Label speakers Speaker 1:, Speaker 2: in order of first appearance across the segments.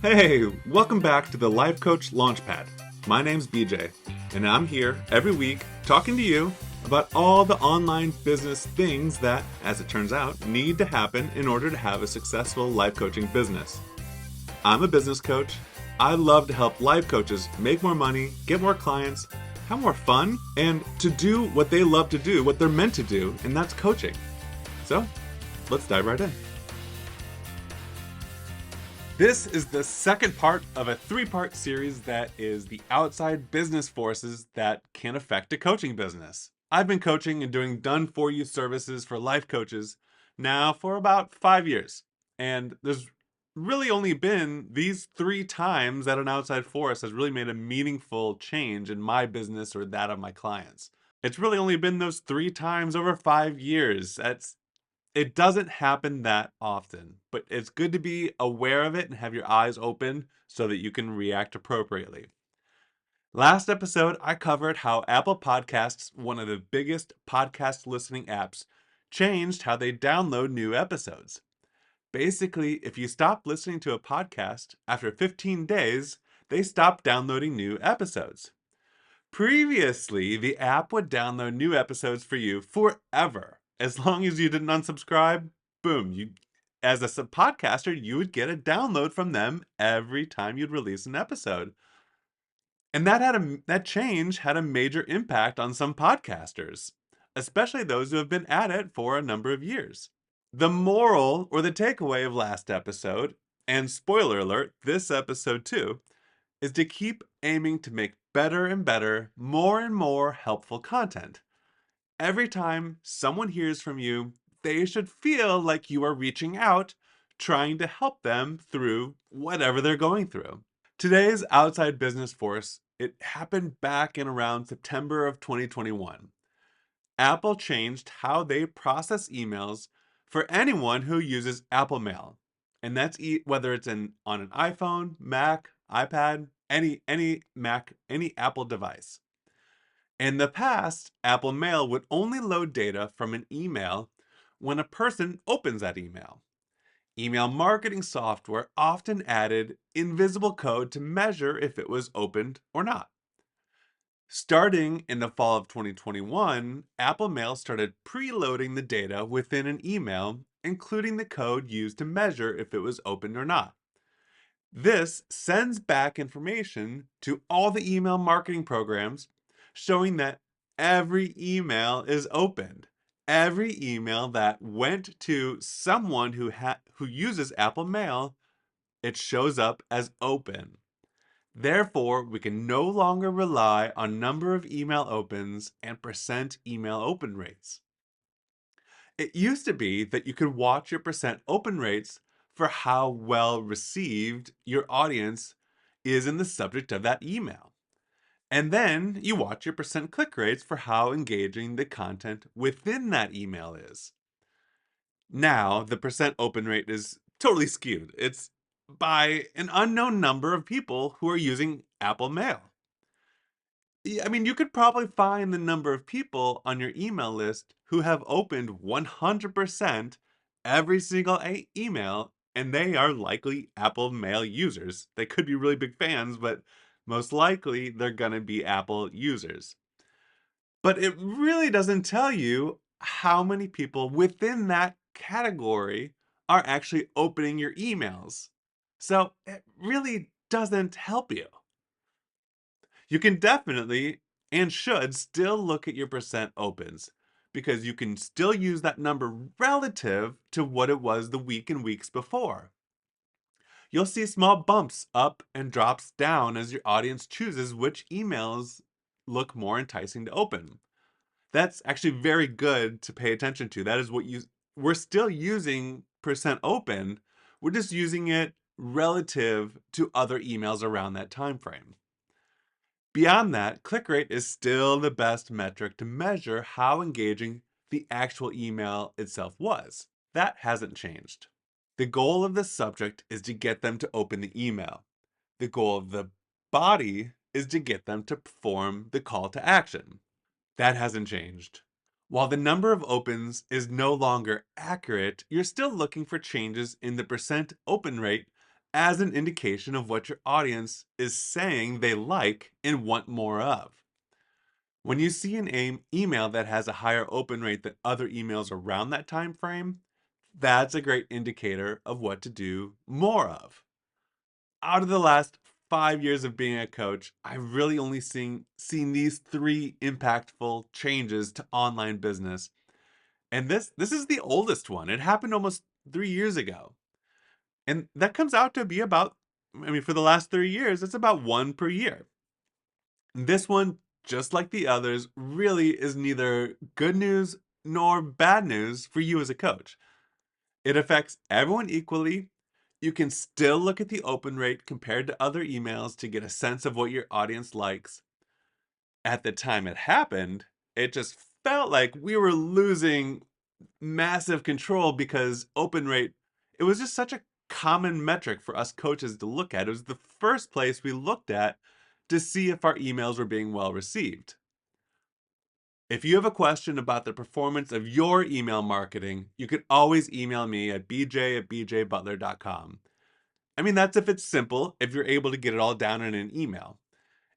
Speaker 1: Hey, welcome back to the Life Coach Launchpad. My name's BJ, and I'm here every week talking to you about all the online business things that, as it turns out, need to happen in order to have a successful life coaching business. I'm a business coach. I love to help life coaches make more money, get more clients, have more fun, and to do what they love to do, what they're meant to do, and that's coaching. So, let's dive right in. This is the second part of a three-part series that is the outside business forces that can affect a coaching business. I've been coaching and doing done-for-you services for life coaches now for about 5 years. And there's really only been these 3 times that an outside force has really made a meaningful change in my business or that of my clients. It's really only been those 3 times over 5 years. It doesn't happen that often, but it's good to be aware of it and have your eyes open so that you can react appropriately. Last episode, I covered how Apple Podcasts, one of the biggest podcast listening apps, changed how they download new episodes. Basically, if you stop listening to a podcast after 15 days, they stop downloading new episodes. Previously, the app would download new episodes for you forever. As long as you didn't unsubscribe, boom, as a podcaster, you would get a download from them every time you'd release an episode. And that change had a major impact on some podcasters, especially those who have been at it for a number of years. The moral or the takeaway of last episode, and spoiler alert, this episode too, is to keep aiming to make better and better, more and more helpful content. Every time someone hears from you, they should feel like you are reaching out, trying to help them through whatever they're going through. Today's outside business force, it happened back in around September of 2021. Apple changed how they process emails for anyone who uses Apple Mail. And that's whether it's on an iPhone, Mac, iPad, any Mac, any Apple device. In the past, Apple Mail would only load data from an email when a person opens that email. Email marketing software often added invisible code to measure if it was opened or not. Starting in the fall of 2021, Apple Mail started preloading the data within an email, including the code used to measure if it was opened or not. This sends back information to all the email marketing programs showing that every email is opened. Every email that went to someone who uses Apple Mail, it shows up as open. Therefore, we can no longer rely on number of email opens and percent email open rates. It used to be that you could watch your percent open rates for how well received your audience is in the subject of that email. And then you watch your percent click rates for how engaging the content within that email is. Now, the percent open rate is totally skewed. It's by an unknown number of people who are using Apple Mail. I mean, you could probably find the number of people on your email list who have opened 100% every single email, and they are likely Apple Mail users. They could be really big fans, but most likely they're going to be Apple users. But it really doesn't tell you how many people within that category are actually opening your emails. So it really doesn't help you. You can definitely and should still look at your percent opens because you can still use that number relative to what it was the week and weeks before. You'll see small bumps up and drops down as your audience chooses which emails look more enticing to open. That's actually very good to pay attention to. That is we're still using percent open. We're just using it relative to other emails around that time frame. Beyond that, click rate is still the best metric to measure how engaging the actual email itself was. That hasn't changed. The goal of the subject is to get them to open the email. The goal of the body is to get them to perform the call to action. That hasn't changed. While the number of opens is no longer accurate, you're still looking for changes in the percent open rate as an indication of what your audience is saying they like and want more of. When you see an email that has a higher open rate than other emails around that time frame, that's a great indicator of what to do more of. Out of the last 5 years of being a coach, I've really only seen these three impactful changes to online business. And this is the oldest one. It happened almost 3 years ago. And that comes out to be about, I mean, for the last 3 years, it's about one per year. This one, just like the others, really is neither good news nor bad news for you as a coach. It affects everyone equally. You can still look at the open rate compared to other emails to get a sense of what your audience likes. At the time it happened, it just felt like we were losing massive control because open rate, it was just such a common metric for us coaches to look at. It was the first place we looked at to see if our emails were being well received. If you have a question about the performance of your email marketing, you can always email me at bj@bjbutler.com. I mean, that's if it's simple, if you're able to get it all down in an email.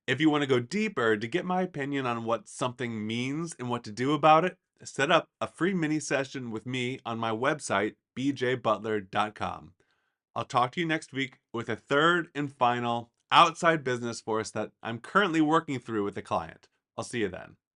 Speaker 1: If you want to go deeper to get my opinion on what something means and what to do about it, set up a free mini session with me on my website, bjbutler.com. I'll talk to you next week with a third and final outside business force that I'm currently working through with a client. I'll see you then.